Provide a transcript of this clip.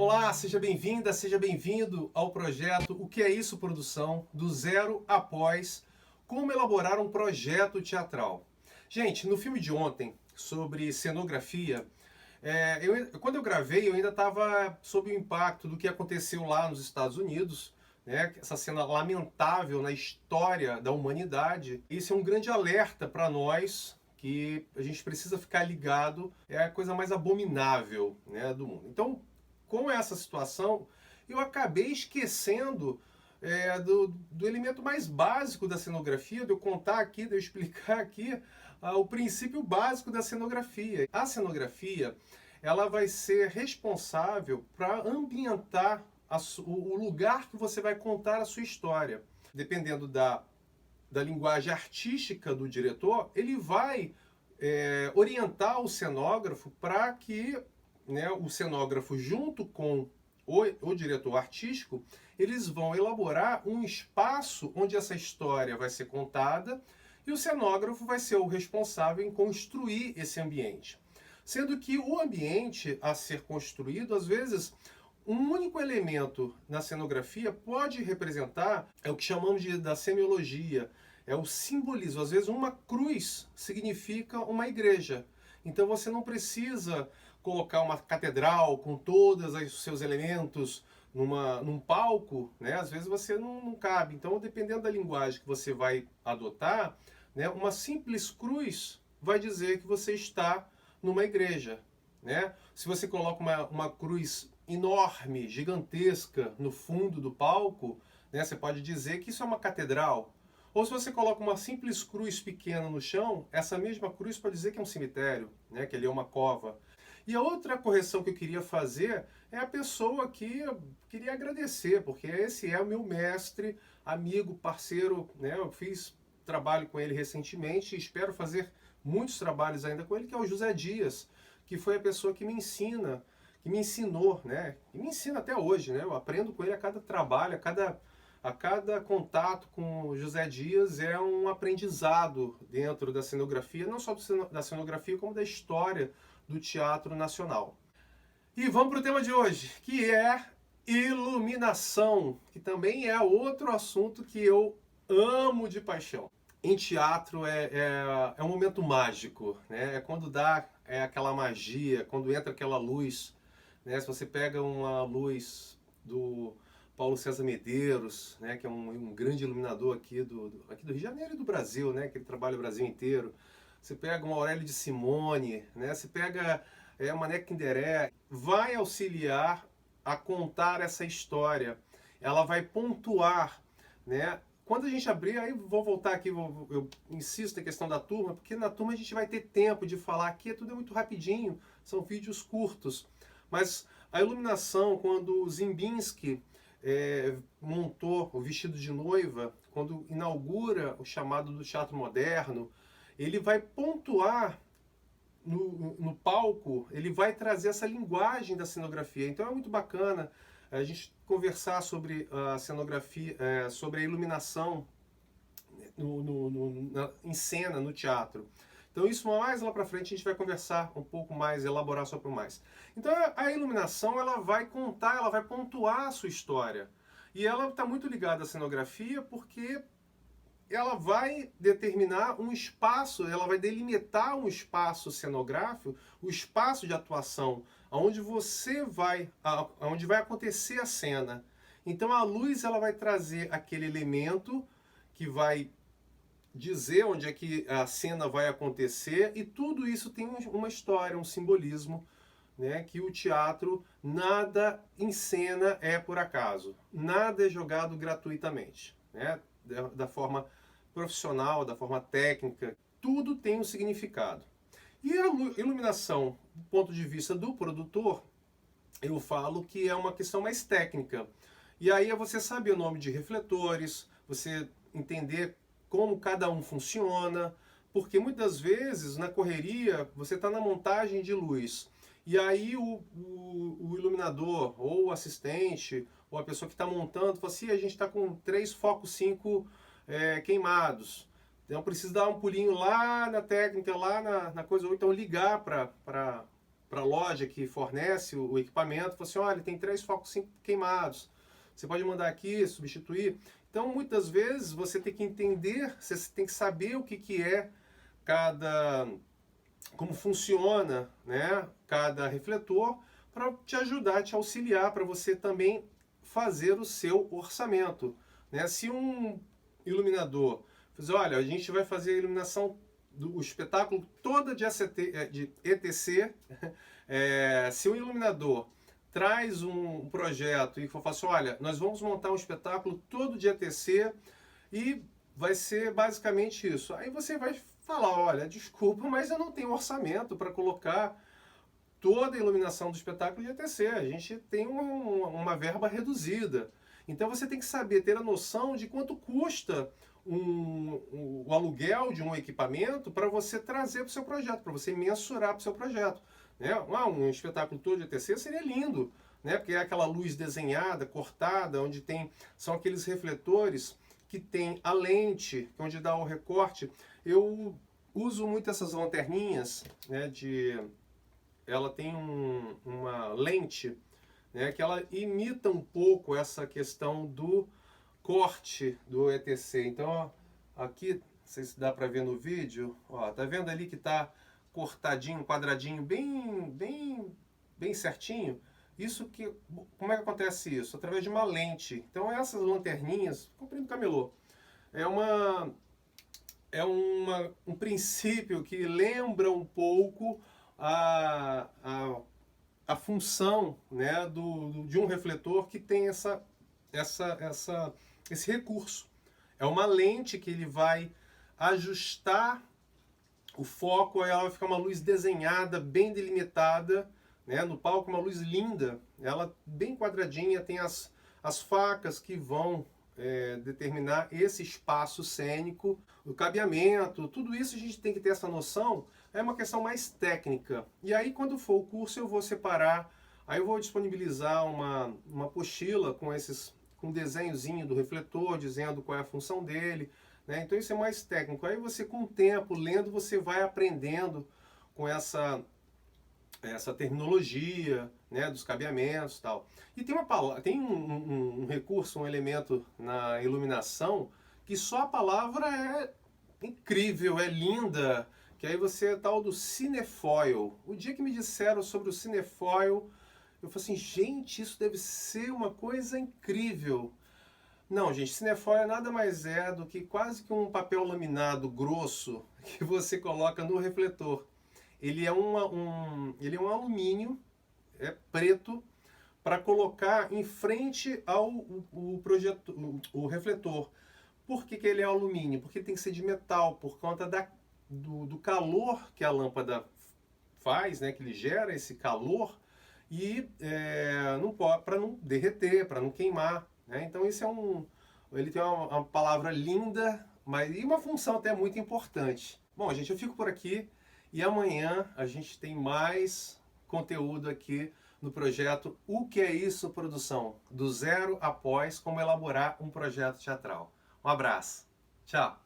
Olá, seja bem-vinda, seja bem-vindo ao projeto O que é isso, produção? Do zero após como elaborar um projeto teatral. Gente, no filme de ontem, sobre cenografia, quando eu gravei, eu ainda estava sob o impacto do que aconteceu lá nos Estados Unidos, né? Essa cena lamentável na história da humanidade. Isso é um grande alerta para nós, que a gente precisa ficar ligado, é a coisa mais abominável, né, do mundo. Então, com essa situação, eu acabei esquecendo do elemento mais básico da cenografia, de eu contar aqui, de eu explicar aqui o princípio básico da cenografia. A cenografia, ela vai ser responsável para ambientar o lugar que você vai contar a sua história. Dependendo da linguagem artística do diretor, ele vai orientar o cenógrafo para que, né, o cenógrafo, junto com o diretor artístico, eles vão elaborar um espaço onde essa história vai ser contada e o cenógrafo vai ser o responsável em construir esse ambiente. Sendo que o ambiente a ser construído, às vezes, um único elemento na cenografia pode representar, é o que chamamos da semiologia, é o simbolismo. Às vezes uma cruz significa uma igreja. Então você não precisa colocar uma catedral com todos os seus elementos num palco, né? Às vezes você não cabe. Então, dependendo da linguagem que você vai adotar, né, uma simples cruz vai dizer que você está numa igreja, né? Se você coloca uma cruz enorme, gigantesca, no fundo do palco, né, você pode dizer que isso é uma catedral. Ou se você coloca uma simples cruz pequena no chão, essa mesma cruz pode dizer que é um cemitério, né, que ali é uma cova. E a outra correção que eu queria fazer é a pessoa que eu queria agradecer, porque esse é o meu mestre, amigo, parceiro, né? Eu fiz trabalho com ele recentemente e espero fazer muitos trabalhos ainda com ele, que é o José Dias, que foi a pessoa que me ensina, que me ensinou, né? E me ensina até hoje, né? Eu aprendo com ele a cada trabalho, a cada contato com o José Dias é um aprendizado dentro da cenografia, não só da cenografia, como da história do teatro nacional. E vamos para o tema de hoje, que é iluminação, que também é outro assunto que eu amo de paixão. Em teatro é um momento mágico, né? É quando dá aquela magia, quando entra aquela luz, né? Se você pega uma luz do Paulo César Medeiros, né, que é um grande iluminador aqui aqui do Rio de Janeiro e do Brasil, né, que ele trabalha o Brasil inteiro. Você pega um Aurélio de Simone, né, você pega uma Mané Quinderé, vai auxiliar a contar essa história. Ela vai pontuar, né? Quando a gente abrir, aí vou voltar aqui, eu insisto na questão da turma, porque na turma a gente vai ter tempo de falar, aqui tudo é muito rapidinho, são vídeos curtos. Mas a iluminação, quando o Ziembinski montou o Vestido de Noiva, quando inaugura o chamado do teatro moderno, ele vai pontuar no palco, ele vai trazer essa linguagem da cenografia. Então é muito bacana a gente conversar sobre a cenografia, sobre a iluminação em cena, no teatro. Então isso mais lá para frente a gente vai conversar um pouco mais, elaborar sobre mais. Então a iluminação, ela vai contar, ela vai pontuar a sua história. E ela está muito ligada à cenografia porque ela vai determinar um espaço, ela vai delimitar um espaço cenográfico, o espaço de atuação, onde onde vai acontecer a cena. Então a luz, ela vai trazer aquele elemento que vai dizer onde é que a cena vai acontecer, e tudo isso tem uma história, um simbolismo, né, que o teatro, nada em cena é por acaso, nada é jogado gratuitamente, né, da forma profissional, da forma técnica, tudo tem um significado. E a iluminação, do ponto de vista do produtor, eu falo que é uma questão mais técnica. E aí é você saber o nome de refletores, você entender como cada um funciona, porque muitas vezes na correria você está na montagem de luz e aí o iluminador ou o assistente ou a pessoa que está montando fala assim, a gente está com 3 focos 5 queimados, então precisa dar um pulinho lá na técnica, lá na coisa, ou então ligar para a loja que fornece o equipamento, fala assim, olha, tem 3 focos queimados, você pode mandar aqui, substituir. Então, muitas vezes, você tem que entender, você tem que saber o que é como funciona, né, cada refletor, para te ajudar, te auxiliar, para você também fazer o seu orçamento. Né? Se um iluminador dizer, olha, a gente vai fazer a iluminação do espetáculo toda de ETC, se o iluminador traz um projeto e fala assim, olha, nós vamos montar um espetáculo todo de ETC e vai ser basicamente isso. Aí você vai falar, olha, desculpa, mas eu não tenho orçamento para colocar toda a iluminação do espetáculo de ETC. A gente tem uma verba reduzida. Então você tem que saber, ter a noção de quanto custa o aluguel de um equipamento para você trazer para o seu projeto, para você mensurar para o seu projeto. Né? Um espetáculo todo de ETC seria lindo, né? Porque é aquela luz desenhada, cortada, onde são aqueles refletores que tem a lente, onde dá o recorte. Eu uso muito essas lanterninhas, né, ela tem uma lente, né, que ela imita um pouco essa questão do corte do ETC. Então, ó, aqui, não sei se dá para ver no vídeo, ó, tá vendo ali que tá cortadinho, quadradinho, bem certinho? Como é que acontece isso? Através de uma lente. Então essas lanterninhas, comprei no camelô, um princípio que lembra um pouco a função, né, de um refletor que tem esse recurso. É uma lente que ele vai ajustar o foco, aí ela vai ficar uma luz desenhada, bem delimitada, né, no palco, uma luz linda, ela bem quadradinha, tem as facas que vão determinar esse espaço cênico, o cabeamento, tudo isso a gente tem que ter essa noção, é uma questão mais técnica. E aí quando for o curso eu vou separar, aí eu vou disponibilizar uma apostila com desenhozinho do refletor, dizendo qual é a função dele, né? Então isso é mais técnico. Aí você com o tempo, lendo, você vai aprendendo com essa terminologia, né, dos cabeamentos e tal. E tem um recurso, um elemento na iluminação que só a palavra é incrível, é linda, que aí você é tal do cinefoil. O dia que me disseram sobre o cinefoil, eu falei assim, gente, isso deve ser uma coisa incrível. Não, gente, cinefoil nada mais é do que quase que um papel laminado grosso que você coloca no refletor. Ele é ele é um alumínio preto para colocar em frente ao o refletor. Por que ele é alumínio? Porque tem que ser de metal, por conta do calor que a lâmpada faz, né, que ele gera esse calor, e para não derreter, para não queimar. Né? Então ele tem uma palavra linda, e uma função até muito importante. Bom, gente, eu fico por aqui. E amanhã a gente tem mais conteúdo aqui no projeto O Que É Isso Produção? Do zero após como elaborar um projeto teatral. Um abraço. Tchau.